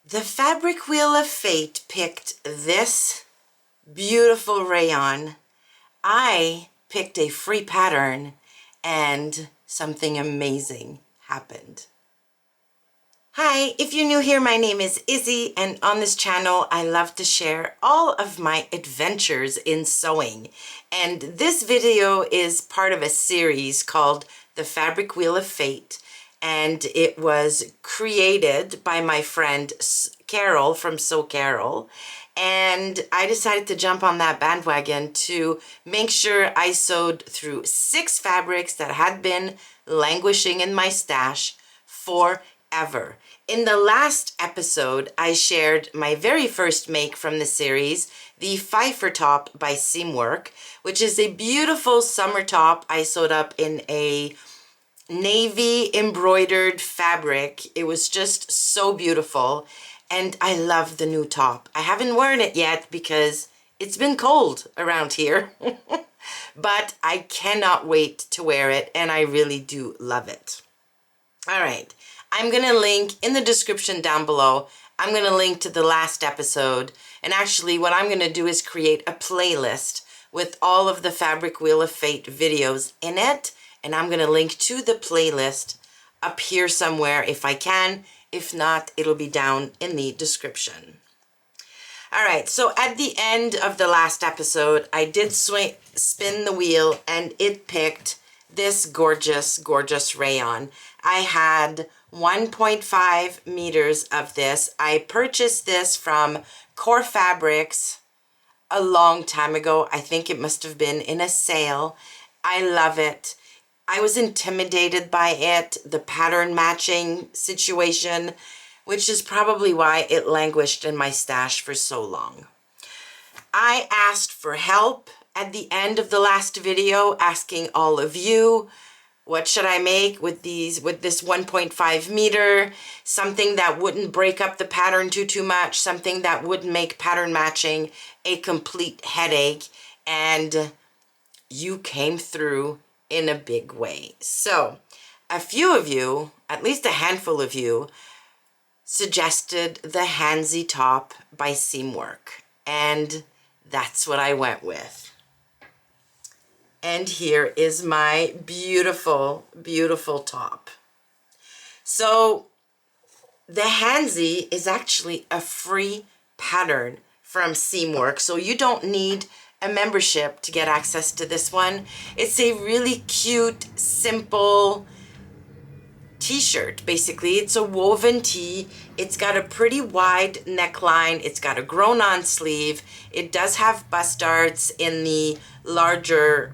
The Fabric Wheel of Fate picked this beautiful rayon. I picked a free pattern and something amazing happened. Hi, if you're new here, my name is Izzy, and on this channel I love to share all of my adventures in sewing. And this video is part of a series called The Fabric Wheel of Fate, and it was created by my friend Carol from Sew Carol. And I decided to jump on that bandwagon to make sure I sewed through 6 fabrics that had been languishing in my stash forever. In the last episode, I shared my very first make from the series, the Fifer top by Seamwork, which is a beautiful summer top I sewed up in a navy embroidered fabric. It was just so beautiful, and I love the new top. I haven't worn it yet because it's been cold around here, but I cannot wait to wear it, and I really do love it. All right, I'm gonna link in the description down below. I'm gonna link to the last episode, and actually what I'm gonna do is create a playlist with all of the Fabric Wheel of Fate videos in it, and I'm gonna link to the playlist up here somewhere if I can. If not, it'll be down in the description. All right, so at the end of the last episode, I did spin the wheel, and it picked this gorgeous, gorgeous rayon. I had 1.5 meters of this. I purchased this from Core Fabrics a long time ago. I think it must have been in a sale. I love it. I was intimidated by it, the pattern matching situation, which is probably why it languished in my stash for so long. I asked for help at the end of the last video, asking all of you, what should I make with this 1.5 meter, something that wouldn't break up the pattern too much, something that wouldn't make pattern matching a complete headache, and you came through in a big way. So a few of you, at least a handful of you, suggested the Hansie top by Seamwork, and that's what I went with. And here is my beautiful, beautiful top. So the Hansie is actually a free pattern from Seamwork, so you don't need a membership to get access to this one. It's a really cute, simple t-shirt. Basically, it's a woven tee. It's got a pretty wide neckline. It's got a grown-on sleeve. It does have bust darts in the larger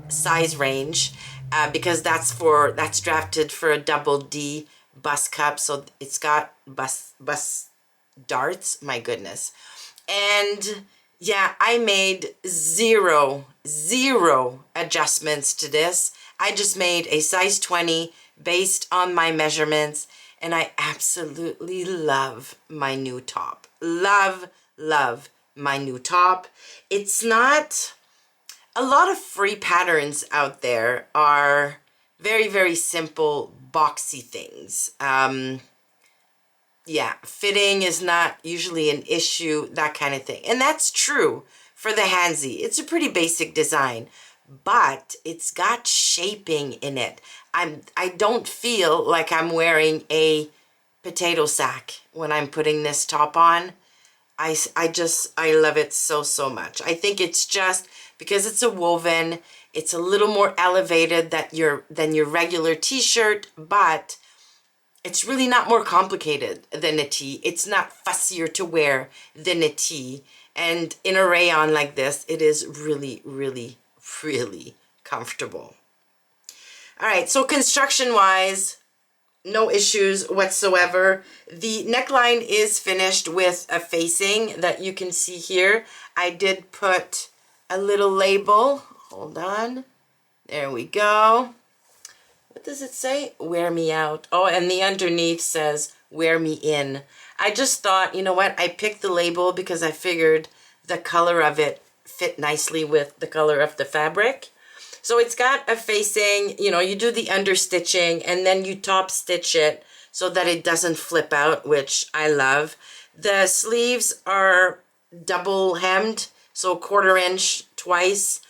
size range because that's drafted for a double D bust cup, so it's got bust darts. My goodness. And yeah, I made zero adjustments to this. I just made a size 20 based on my measurements, and I absolutely love my new top. Love my new top. It's not, a lot of free patterns out there are very simple, boxy things. Yeah, fitting is not usually an issue, that kind of thing. And that's true for the Hansie. It's a pretty basic design, but it's got shaping in it. I don't feel like I'm wearing a potato sack when I'm putting this top on. I love it so much. I think it's just because it's a woven, it's a little more elevated than your regular t-shirt, but it's really not more complicated than a tee. It's not fussier to wear than a tee. And in a rayon like this, it is really comfortable. All right, so construction-wise, no issues whatsoever. The neckline is finished with a facing that you can see here. I did put a little label. Hold on. There we go. What does it say? Wear me out. Oh, and the underneath says, wear me in. I just thought, you know what? I picked the label because I figured the color of it fit nicely with the color of the fabric. So it's got a facing, you know, you do the understitching and then you top stitch it so that it doesn't flip out, which I love. The sleeves are double hemmed, so 1/4 inch twice.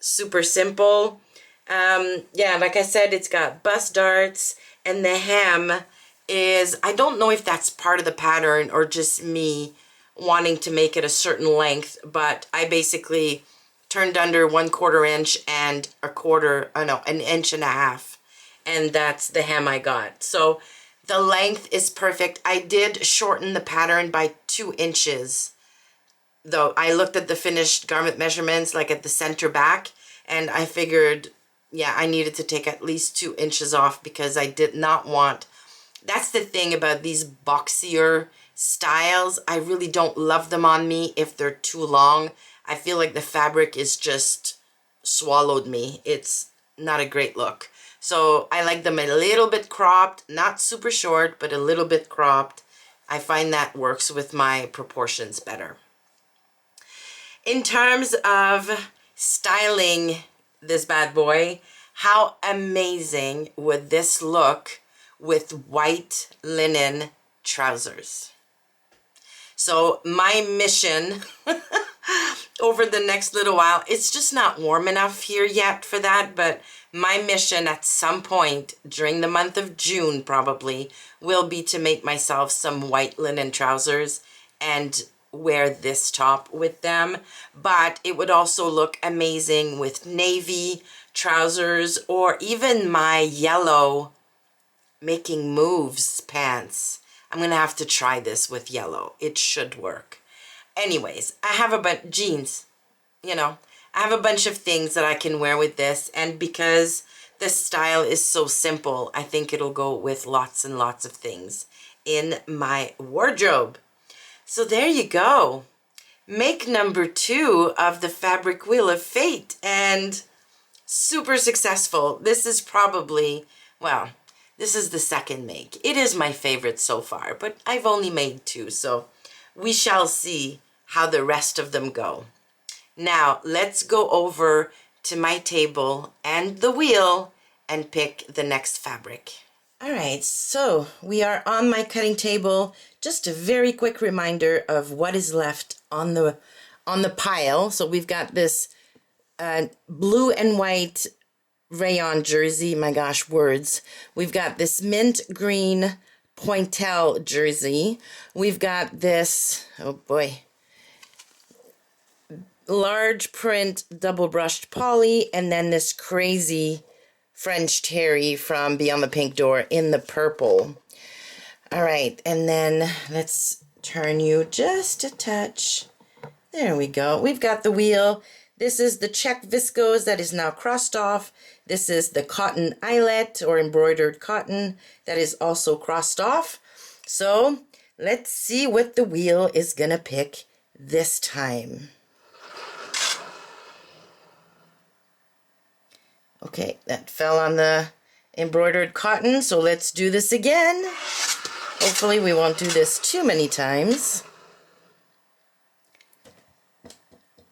Super simple. Yeah, like I said, it's got bust darts, and the hem is, I don't know if that's part of the pattern or just me wanting to make it a certain length, but I basically turned under 1/4 inch and an inch and a half, and that's the hem I got. So the length is perfect. I did shorten the pattern by 2 inches, though. I looked at the finished garment measurements, like at the center back, and I figured, yeah, I needed to take at least 2 inches off because I did not want, that's the thing about these boxier styles. I really don't love them on me if they're too long. I feel like the fabric is just swallowed me. It's not a great look. So I like them a little bit cropped, not super short, but a little bit cropped. I find that works with my proportions better. In terms of styling this bad boy, how amazing would this look with white linen trousers? So my mission over the next little while, it's just not warm enough here yet for that, but my mission at some point during the month of June probably will be to make myself some white linen trousers and wear this top with them. But it would also look amazing with navy trousers, or even my yellow Making Moves pants. I'm gonna have to try this with yellow. It should work. Anyways, I have a bunch jeans, you know, I have a bunch of things that I can wear with this, and because the style is so simple, I think it'll go with lots and lots of things in my wardrobe. So there you go. Make number 2 of the Fabric Wheel of Fate, and super successful. This is probably, well, this is the second make. It is my favorite so far, but I've only made 2, so we shall see how the rest of them go. Now, let's go over to my table and the wheel and pick the next fabric. All right, so we are on my cutting table. Just a very quick reminder of what is left on the pile. So we've got this blue and white rayon jersey. My gosh, words. We've got this mint green pointelle jersey. We've got this, oh boy, large print double brushed poly, and then this crazy French terry from Beyond the Pink Door in the purple. All right, and then let's turn you just a touch. There we go. We've got the wheel. This is the check viscose that is now crossed off. This is the cotton eyelet or embroidered cotton that is also crossed off. So let's see what the wheel is gonna pick this time. Okay, that fell on the embroidered cotton, so let's do this again. Hopefully we won't do this too many times.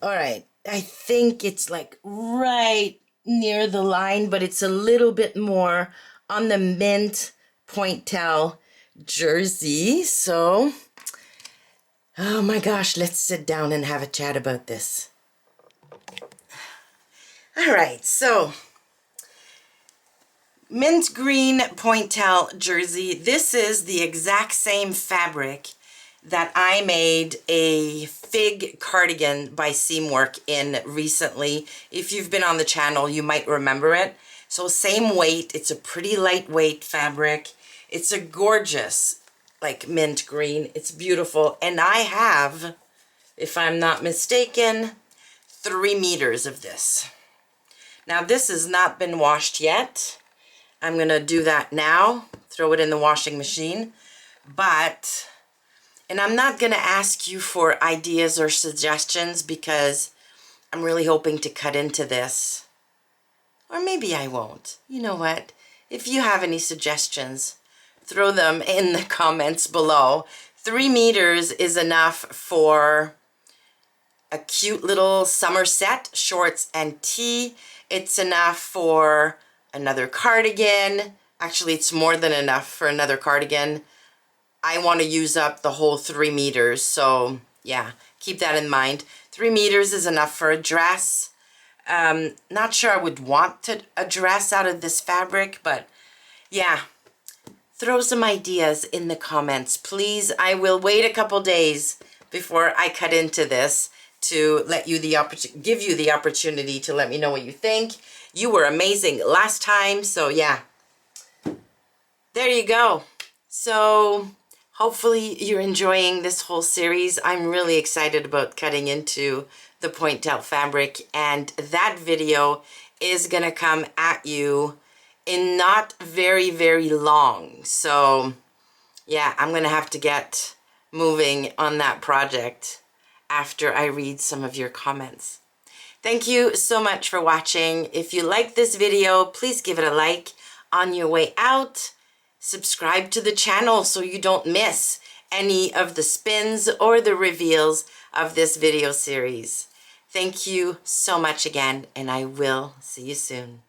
All right, I think it's like right near the line, but it's a little bit more on the mint pointelle jersey. So, oh my gosh, let's sit down and have a chat about this. All right, so mint green pointelle jersey. This is the exact same fabric that I made a fig cardigan by Seamwork in recently. If you've been on the channel, you might remember it. So same weight. It's a pretty lightweight fabric. It's a gorgeous, like, mint green. It's beautiful. And I have, if I'm not mistaken, 3 meters of this. Now this has not been washed yet. I'm gonna do that now, throw it in the washing machine. But, and I'm not gonna ask you for ideas or suggestions because I'm really hoping to cut into this. Or maybe I won't. You know what? If you have any suggestions, throw them in the comments below. 3 meters is enough for a cute little summer set, shorts and tee. It's enough for another cardigan, Actually, it's more than enough for another cardigan. I want to use up the whole 3 meters, so yeah, keep that in mind. 3 meters is enough for a dress. Not sure I would want a dress out of this fabric, but yeah, throw some ideas in the comments, please. I will wait a couple days before I cut into this to let you give you the opportunity to let me know what you think. You were amazing last time, so yeah. There you go. So hopefully you're enjoying this whole series. I'm really excited about cutting into the point-out fabric, and that video is gonna come at you in not very, very long. So yeah, I'm gonna have to get moving on that project after I read some of your comments. Thank you so much for watching. If you like this video, please give it a like on your way out. Subscribe to the channel so you don't miss any of the spins or the reveals of this video series. Thank you so much again, and I will see you soon.